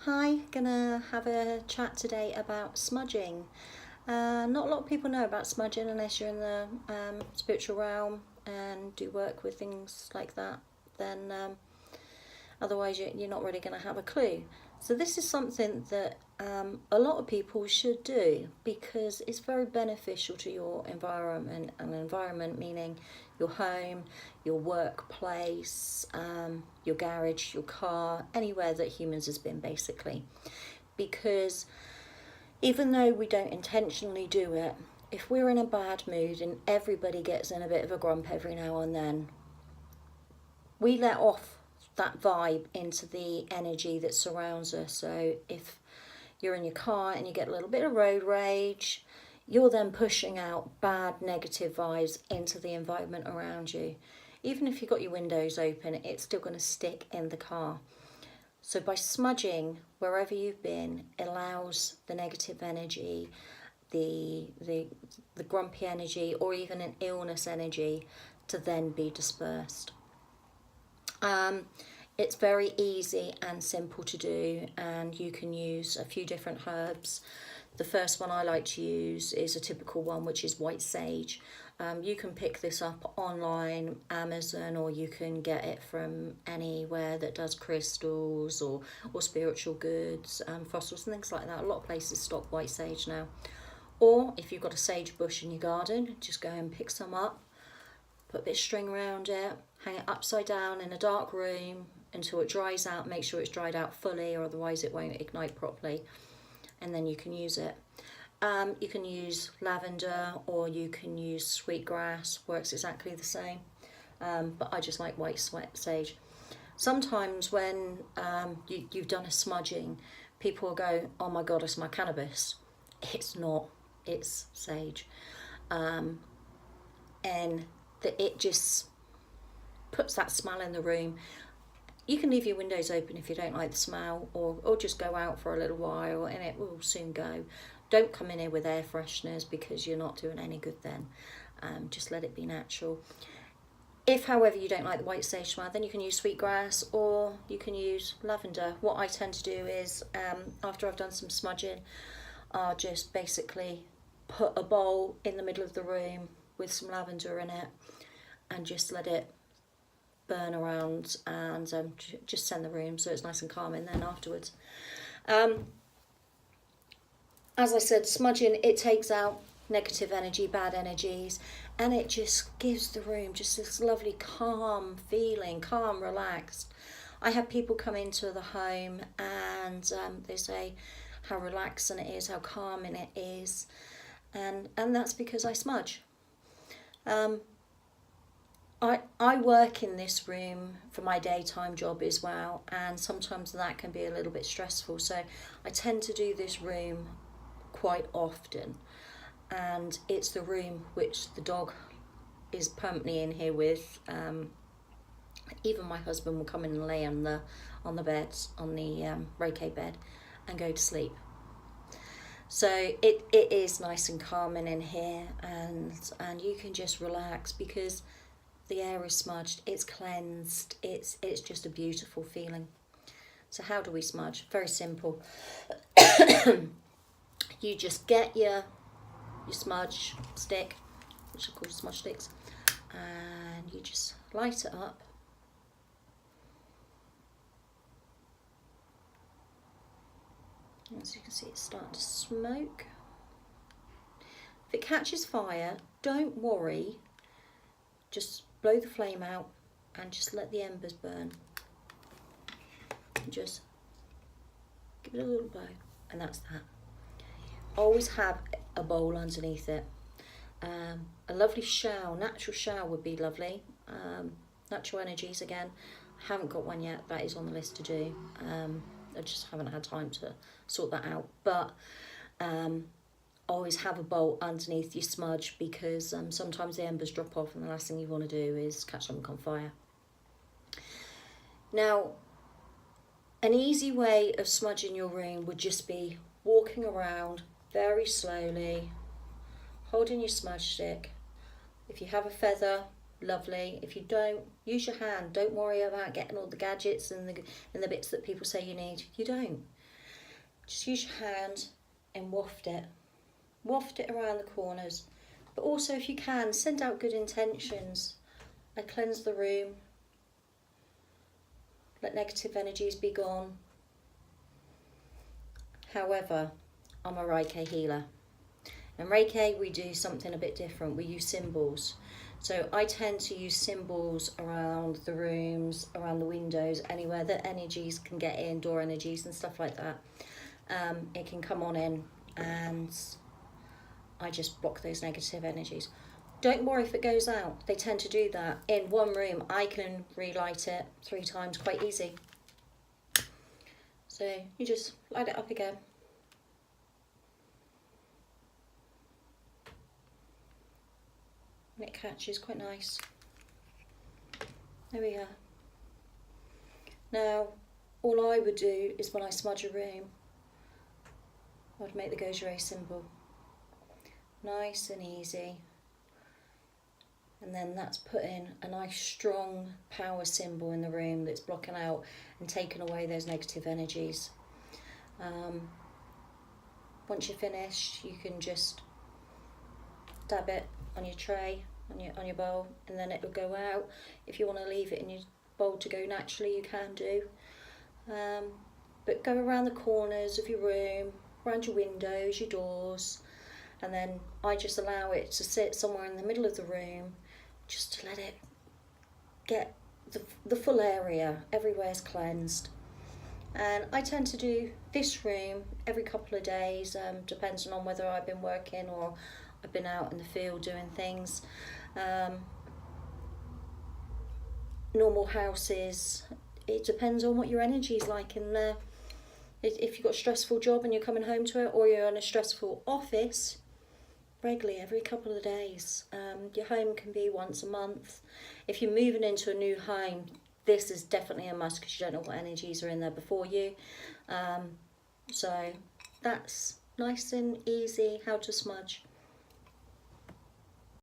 Hi, gonna have a chat today about smudging. Not a lot of people know about smudging unless you're in the spiritual realm and do work with things like that. Then otherwise you're not really going to have a clue. So this is something that a lot of people should do because it's very beneficial to your environment, and environment meaning your home, your workplace, your garage, your car, anywhere that humans has been basically. Because even though we don't intentionally do it, if we're in a bad mood, and everybody gets in a bit of a grump every now and then, we let off that vibe into the energy that surrounds us. So if you're in your car and you get a little bit of road rage, you're then pushing out bad negative vibes into the environment around you. Even if you've got your windows open, it's still going to stick in the car. So by smudging wherever you've been, it allows the negative energy, the grumpy energy, or even an illness energy to then be dispersed. It's very easy and simple to do, and you can use a few different herbs. The first one I like to use is a typical one, which is white sage. You can pick this up online, Amazon, or you can get it from anywhere that does crystals or spiritual goods, fossils and things like that. A lot of places stock white sage now. Or if you've got a sage bush in your garden, just go and pick some up, put a bit of string around it, hang it upside down in a dark room until it dries out. Make sure it's dried out fully, or otherwise it won't ignite properly, and then you can use it. You can use lavender, or you can use sweetgrass, works exactly the same, but I just like white sage. Sometimes when you've done a smudging, people will go, oh my god, it's my cannabis. It's not, it's sage. And that it just puts that smell in the room. You can leave your windows open if you don't like the smell, or just go out for a little while and it will soon go. Don't come in here with air fresheners because you're not doing any good then. Just let it be natural. If, however, you don't like the white sage smell, then you can use sweetgrass or you can use lavender. What I tend to do is, after I've done some smudging, I'll just basically put a bowl in the middle of the room with some lavender in it and just let it burn around, and just send the room so it's nice and calm in then afterwards. As I said, smudging, it takes out negative energy, bad energies, and it just gives the room just this lovely calm feeling, calm, relaxed. I have people come into the home and they say how relaxing it is, how calming it is, and that's because I smudge. I work in this room for my daytime job as well, and sometimes that can be a little bit stressful, so I tend to do this room quite often, and it's the room which the dog is permanently in here with. Even my husband will come in and lay on the beds, on the Reiki bed, and go to sleep. So it is nice and calming in here, and you can just relax because the air is smudged, it's cleansed, it's just a beautiful feeling. So how do we smudge? Very simple. You just get your smudge stick, which are called smudge sticks, and you just light it up. As you can see, it's starting to smoke. If it catches fire, don't worry, just blow the flame out and just let the embers burn. Just give it a little blow, and that's that. Always have a bowl underneath it. A lovely shower, natural shower would be lovely. Natural energies again. I haven't got one yet, that is on the list to do. I just haven't had time to sort that out, but always have a bowl underneath your smudge, because sometimes the embers drop off and the last thing you want to do is catch something on fire. Now, an easy way of smudging your room would just be walking around very slowly, holding your smudge stick. If you have a feather, lovely. If you don't, use your hand. Don't worry about getting all the gadgets and the bits that people say you need. You don't. just use your hand and waft it. Waft it around the corners. But also, if you can, send out good intentions. Like cleanse the room. Let negative energies be gone. However, I'm a Reiki healer. In Reiki, we do something a bit different. We use symbols. So I tend to use symbols around the rooms, around the windows, anywhere that energies can get in, door energies and stuff like that. It can come on in, and I just block those negative energies. Don't worry if it goes out. They tend to do that. In one room, I can relight it 3 times quite easy. So you just light it up again. And it catches quite nice. There we are. Now, all I would do is when I smudge a room, I would make the Gojira symbol. Nice and easy. And then that's putting a nice strong power symbol in the room that's blocking out and taking away those negative energies. Once you're finished, you can just dab it on your tray, on your bowl, and then it will go out. If you want to leave it in your bowl to go naturally, you can do. But go around the corners of your room, around your windows, your doors, and then I just allow it to sit somewhere in the middle of the room, just to let it get the full area. Everywhere's cleansed. And I tend to do this room every couple of days, depending on whether I've been working or I've been out in the field doing things. Normal houses, it depends on what your energy's like in there. If you've got a stressful job and you're coming home to it, or you're in a stressful office, regularly, every couple of days. Your home can be once a month. If you're moving into a new home, this is definitely a must, because you don't know what energies are in there before you. So that's nice and easy how to smudge.